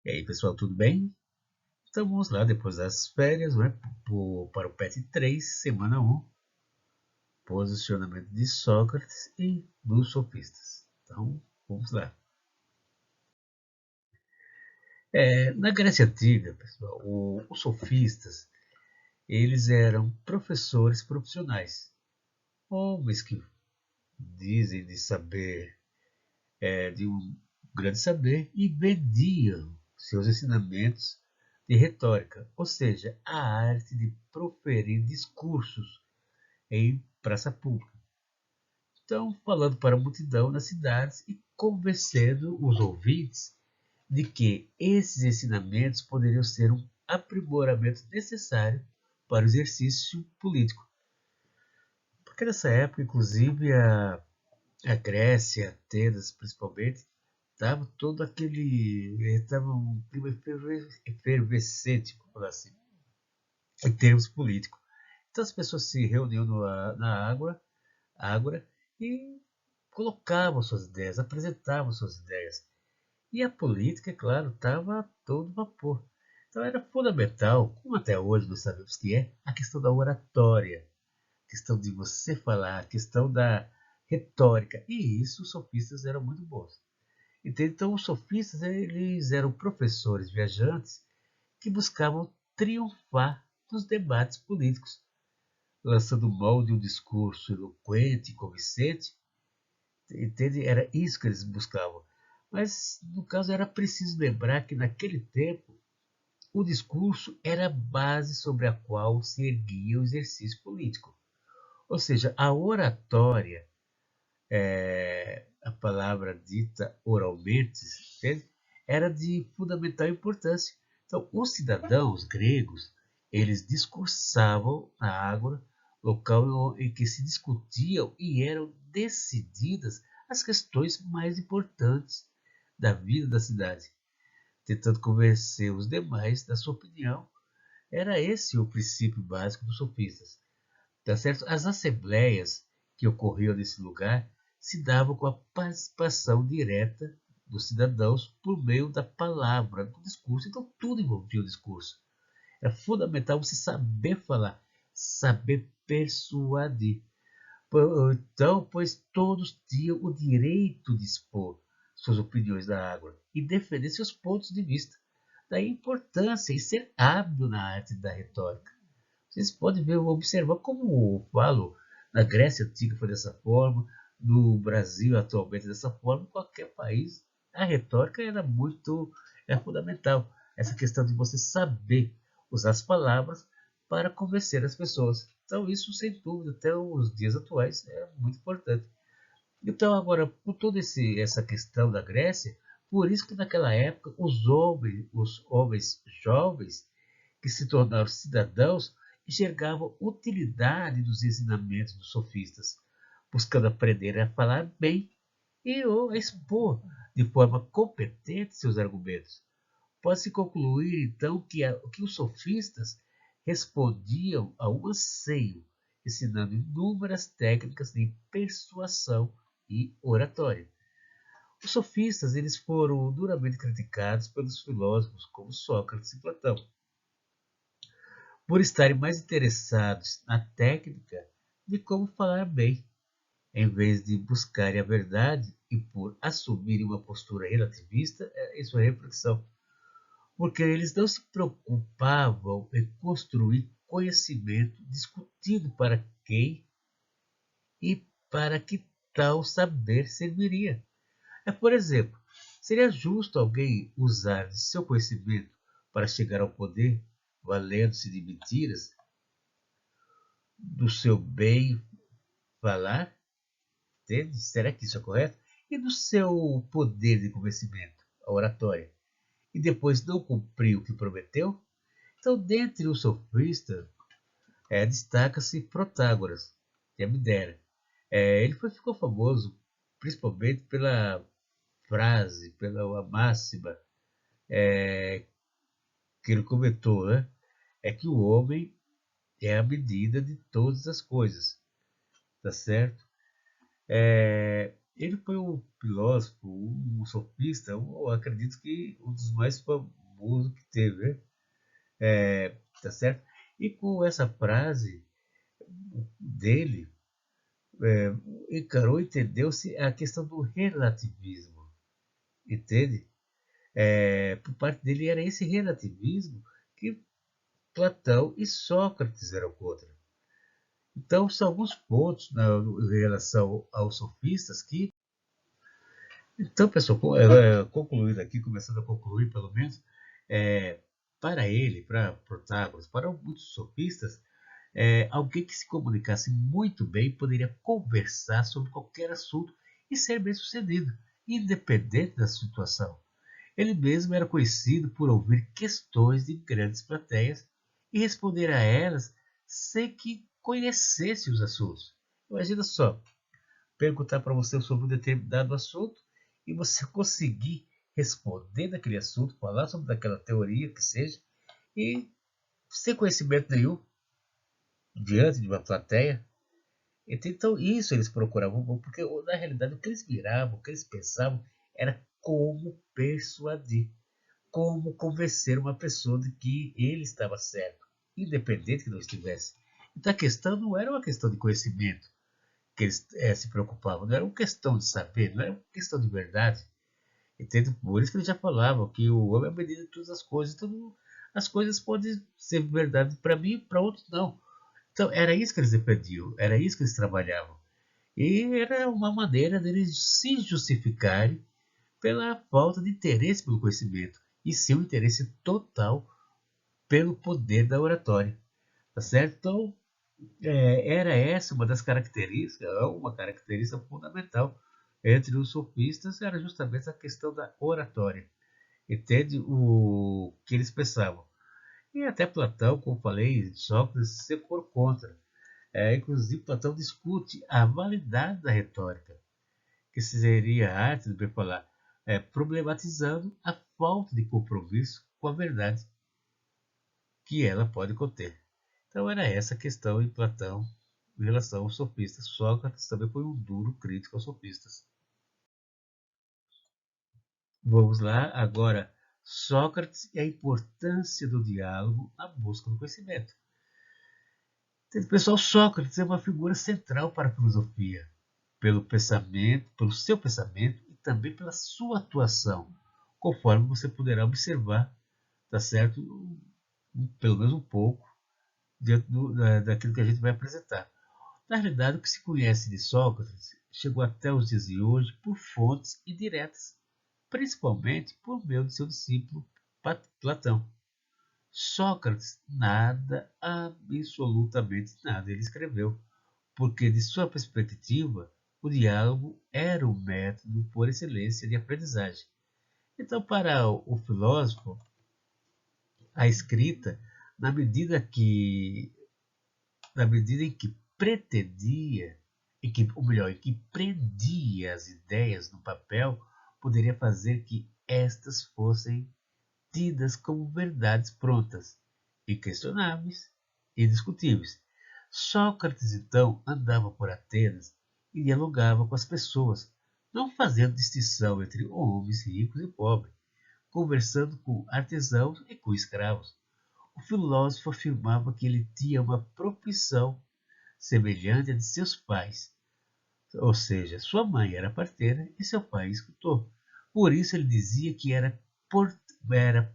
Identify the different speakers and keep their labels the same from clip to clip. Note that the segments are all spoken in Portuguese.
Speaker 1: E aí, pessoal, tudo bem? Então vamos lá, depois das férias, né, para o PET 3, semana um, posicionamento de Sócrates e dos sofistas. Então, vamos lá. Na Grécia Antiga, pessoal, os sofistas, eles eram professores profissionais, homens que dizem de saber, de um grande saber, e vendiam seus ensinamentos de retórica, ou seja, a arte de proferir discursos em praça pública. Estão falando para a multidão nas cidades e convencendo os ouvintes de que esses ensinamentos poderiam ser um aprimoramento necessário para o exercício político. Porque nessa época, inclusive, a Grécia, Atenas principalmente, estava todo aquele. Estava um clima efervescente, vamos falar assim, em termos políticos. Então as pessoas se reuniam na ágora e colocavam suas ideias, apresentavam suas ideias. E a política, é claro, estava a todo vapor. Então era fundamental, como até hoje nós sabemos que é, a questão da oratória, a questão de você falar, a questão da retórica. E isso os sofistas eram muito bons. Então os sofistas eles eram professores viajantes que buscavam triunfar nos debates políticos, lançando mão de um discurso eloquente e convincente. Entende? Era isso que eles buscavam. Mas, no caso, era preciso lembrar que, naquele tempo, o discurso era a base sobre a qual se erguia o exercício político. Ou seja, a oratória, a palavra dita oralmente, entende? Era de fundamental importância. Então, os cidadãos gregos, eles discursavam na ágora, local em que se discutiam e eram decididas as questões mais importantes da vida da cidade, tentando convencer os demais da sua opinião. Era esse o princípio básico dos sofistas. Tá certo? As assembleias que ocorriam nesse lugar se davam com a participação direta dos cidadãos por meio da palavra, do discurso. Então tudo envolvia o discurso. É fundamental você saber falar, saber persuadir. Então, pois todos tinham o direito de expor suas opiniões da água e defender seus pontos de vista. Daí a importância em ser hábil na arte da retórica. Vocês podem ver, observar como eu falo, na Grécia Antiga foi dessa forma, no Brasil atualmente dessa forma, em qualquer país, a retórica é fundamental. Essa questão de você saber usar as palavras para convencer as pessoas. Então isso, sem dúvida, até os dias atuais é muito importante. Então agora, por toda essa questão da Grécia, por isso que naquela época os homens jovens que se tornaram cidadãos enxergavam utilidade dos ensinamentos dos sofistas, buscando aprender a falar bem e ou a expor de forma competente seus argumentos. Pode-se concluir, então, que os sofistas respondiam a um anseio, ensinando inúmeras técnicas de persuasão e oratória. Os sofistas eles foram duramente criticados pelos filósofos como Sócrates e Platão, por estarem mais interessados na técnica de como falar bem, em vez de buscarem a verdade e por assumirem uma postura relativista em sua reflexão, porque eles não se preocupavam em construir conhecimento discutindo para quem e para que tal saber serviria. Por exemplo, seria justo alguém usar de seu conhecimento para chegar ao poder, valendo-se de mentiras, do seu bem falar, entende? Será que isso é correto? E do seu poder de convencimento, a oratória, e depois não cumpriu o que prometeu? Então, dentre os sofistas, destaca-se Protágoras, que me dera. Ficou famoso principalmente pela frase, pela máxima que ele comentou, né? É que o homem é a medida de todas as coisas, tá certo? ele foi um filósofo, um sofista, eu acredito que um dos mais famosos que teve, né? Tá certo? E com essa frase dele, é, encarou, entendeu-se a questão do relativismo, entende? Por parte dele era esse relativismo que Platão e Sócrates eram contra. Então, são alguns pontos em relação aos sofistas que. Então, pessoal, concluindo aqui, começando a concluir pelo menos, é, para ele, para Protágoras, para muitos sofistas, alguém que se comunicasse muito bem poderia conversar sobre qualquer assunto e ser bem-sucedido, independente da situação. Ele mesmo era conhecido por ouvir questões de grandes plateias e responder a elas sem que conhecesse os assuntos. Imagina só, perguntar para você sobre um determinado assunto e você conseguir responder daquele assunto, falar sobre aquela teoria que seja, e sem conhecimento nenhum, diante de uma plateia. Então, isso eles procuravam, porque na realidade o que eles miravam, o que eles pensavam, era como persuadir, como convencer uma pessoa de que ele estava certo, independente que não estivesse. Então a questão não era uma questão de conhecimento que eles se preocupavam, não era uma questão de saber, não era uma questão de verdade. Entende? Por isso que eles já falavam que o homem é a medida de todas as coisas. Então as coisas podem ser verdade para mim e para outros não. Então era isso que eles defendiam, era isso que eles trabalhavam. E era uma maneira deles se justificarem pela falta de interesse pelo conhecimento e seu interesse total pelo poder da oratória. Tá certo? Então, era essa uma característica fundamental entre os sofistas, era justamente a questão da oratória. Entende o que eles pensavam? E até Platão, como falei, Sócrates se for contra. Inclusive, Platão discute a validade da retórica, que seria a arte do bem falar, problematizando a falta de compromisso com a verdade que ela pode conter. Então era essa a questão em Platão em relação aos sofistas. Sócrates também foi um duro crítico aos sofistas. Vamos lá agora. Sócrates e a importância do diálogo na busca do conhecimento. Pessoal, Sócrates é uma figura central para a filosofia, pelo pensamento, pelo seu pensamento e também pela sua atuação, conforme você poderá observar, tá certo? Pelo menos um pouco dentro daquilo que a gente vai apresentar. Na realidade, o que se conhece de Sócrates chegou até os dias de hoje por fontes indiretas, principalmente por meio de seu discípulo Platão. Sócrates nada, absolutamente nada, ele escreveu, porque de sua perspectiva, o diálogo era o método por excelência de aprendizagem. Então, para o filósofo, a escrita, na medida que na medida em que pretendia, ou melhor, em que prendia as ideias no papel, poderia fazer que estas fossem tidas como verdades prontas, inquestionáveis e indiscutíveis. Sócrates, então, andava por Atenas e dialogava com as pessoas, não fazendo distinção entre homens ricos e pobres, conversando com artesãos e com escravos. O filósofo afirmava que ele tinha uma profissão semelhante à de seus pais, ou seja, sua mãe era parteira e seu pai escultor. Por isso ele dizia que era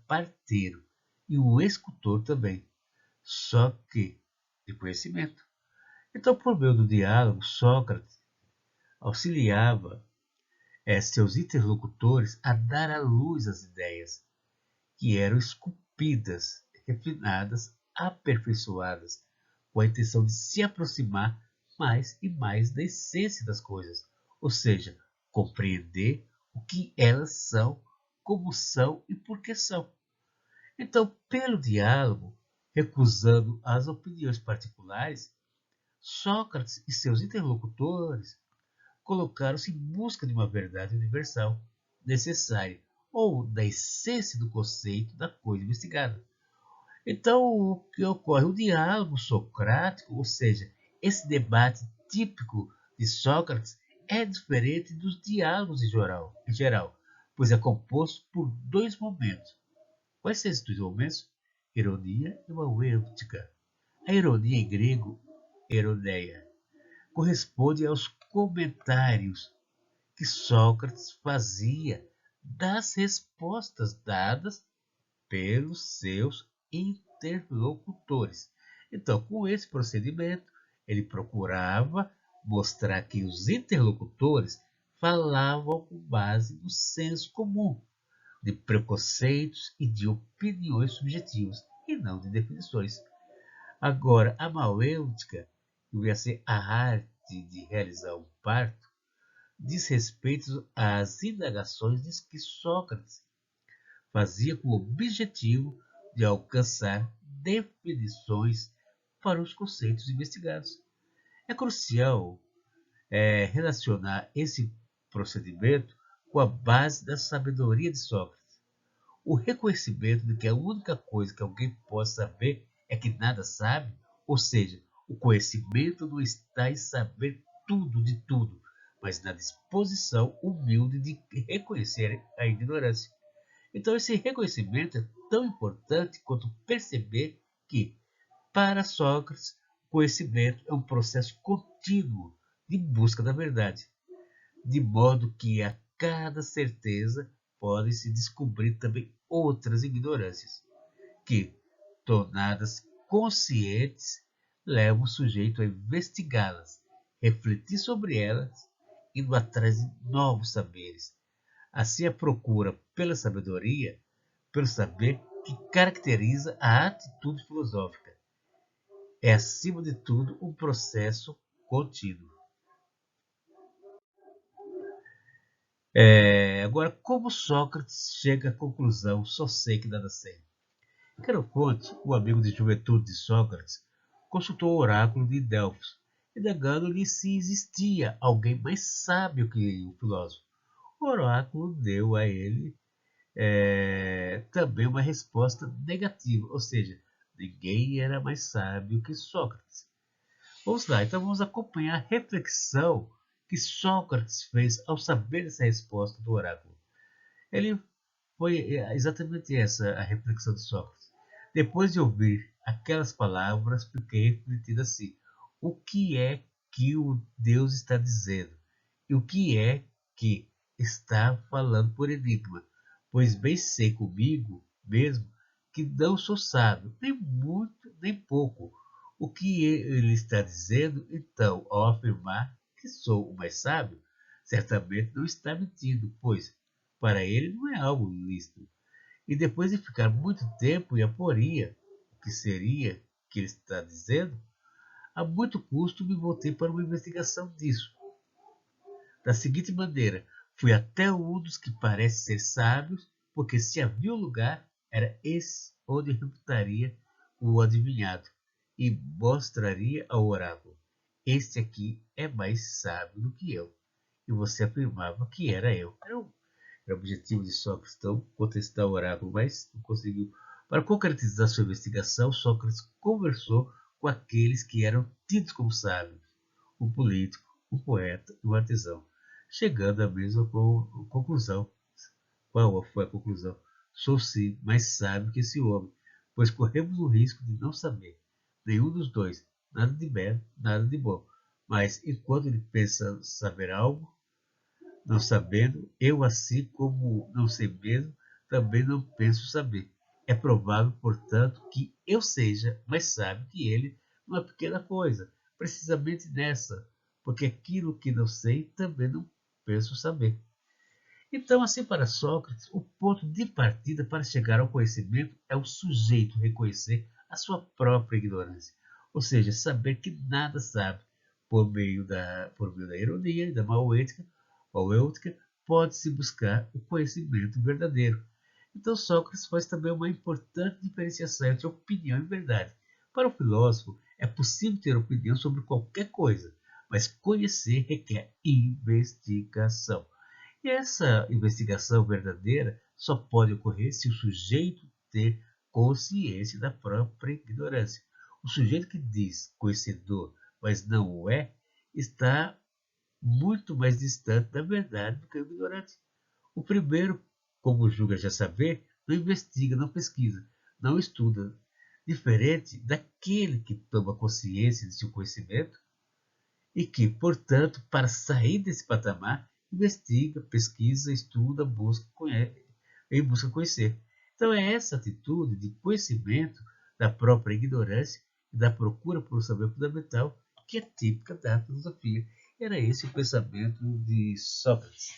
Speaker 1: parteiro e um escultor também, só que de conhecimento. Então, por meio do diálogo, Sócrates auxiliava seus interlocutores a dar à luz as ideias, que eram esculpidas, refinadas, aperfeiçoadas, com a intenção de se aproximar mais e mais da essência das coisas, ou seja, compreender o que elas são, como são e por que são. Então, pelo diálogo, recusando as opiniões particulares, Sócrates e seus interlocutores colocaram-se em busca de uma verdade universal necessária, ou da essência do conceito da coisa investigada. Então, o que ocorre? O diálogo socrático, ou seja, esse debate típico de Sócrates, é diferente dos diálogos em geral, pois é composto por dois momentos. Quais são esses dois momentos? Ironia e mauêutica. A ironia em grego, erodeia, corresponde aos comentários que Sócrates fazia das respostas dadas pelos seus interlocutores. Então, com esse procedimento, ele procurava mostrar que os interlocutores falavam com base no senso comum, de preconceitos e de opiniões subjetivas, e não de definições. Agora, a mauêutica, que vai ser a arte de realizar um parto, diz respeito às indagações que Sócrates fazia com o objetivo de alcançar definições para os conceitos investigados. É crucial relacionar esse procedimento com a base da sabedoria de Sócrates. O reconhecimento de que a única coisa que alguém pode saber é que nada sabe, ou seja, o conhecimento não está em saber tudo de tudo, mas na disposição humilde de reconhecer a ignorância. Então, esse reconhecimento é tão importante quanto perceber que, para Sócrates, o conhecimento é um processo contínuo de busca da verdade, de modo que a cada certeza podem se descobrir também outras ignorâncias, que, tornadas conscientes, levam o sujeito a investigá-las, refletir sobre elas, indo atrás de novos saberes. Assim, a procura pela sabedoria, pelo saber, que caracteriza a atitude filosófica. É, acima de tudo, um processo contínuo. Agora, como Sócrates chega à conclusão, só sei que nada sei. Querofonte, o amigo de juventude de Sócrates, consultou o oráculo de Delfos, indagando-lhe se existia alguém mais sábio que o filósofo. O oráculo deu a ele também uma resposta negativa, ou seja, ninguém era mais sábio que Sócrates. Vamos lá, então vamos acompanhar a reflexão que Sócrates fez ao saber essa resposta do oráculo. Ele foi exatamente essa a reflexão de Sócrates. Depois de ouvir aquelas palavras, fiquei refletindo assim: o que é que o Deus está dizendo? E o que é que está falando por enigma? Pois bem sei comigo mesmo que não sou sábio, nem muito, nem pouco. O que ele está dizendo, então, ao afirmar que sou o mais sábio, certamente não está mentindo, pois para ele não é algo ilícito. E depois de ficar muito tempo em aporia o que seria que ele está dizendo, a muito custo me voltei para uma investigação disso. Da seguinte maneira, fui até um dos que parece ser sábios, porque se havia um lugar, era esse onde reputaria o adivinhado, e mostraria ao oráculo: este aqui é mais sábio do que eu. E você afirmava que era eu. Era o objetivo de Sócrates, então, contestar o oráculo, mas não conseguiu. Para concretizar sua investigação, Sócrates conversou com aqueles que eram tidos como sábios: o político, o poeta e o artesão, chegando à mesma conclusão. Qual foi a conclusão? Sou sim mais sábio que esse homem, pois corremos o risco de não saber, nenhum dos dois, nada de belo, nada de bom. Mas enquanto ele pensa saber algo, não sabendo, eu, assim como não sei mesmo, também não penso saber. É provável, portanto, que eu seja mais sábio que ele numa pequena coisa, precisamente nessa, porque aquilo que não sei também não penso saber. Então, assim, para Sócrates, o ponto de partida para chegar ao conhecimento é o sujeito reconhecer a sua própria ignorância, ou seja, saber que nada sabe. Por meio da ironia e da mauêutica, pode-se buscar o conhecimento verdadeiro. Então, Sócrates faz também uma importante diferenciação entre opinião e verdade. Para o filósofo, é possível ter opinião sobre qualquer coisa, mas conhecer requer investigação. E essa investigação verdadeira só pode ocorrer se o sujeito ter consciência da própria ignorância. O sujeito que diz conhecedor, mas não o é, está muito mais distante da verdade do que o ignorante. O primeiro, como julga já saber, não investiga, não pesquisa, não estuda. Diferente daquele que toma consciência de seu conhecimento e que, portanto, para sair desse patamar, investiga, pesquisa, estuda, busca conhecer. Então é essa atitude de conhecimento da própria ignorância e da procura por um saber fundamental que é típica da filosofia. Era esse o pensamento de Sócrates,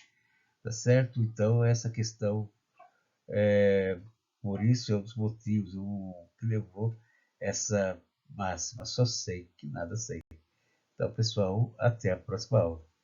Speaker 1: tá certo? Então essa questão, por isso é um dos motivos que levou essa máxima, só sei que nada sei. Então pessoal, até a próxima aula.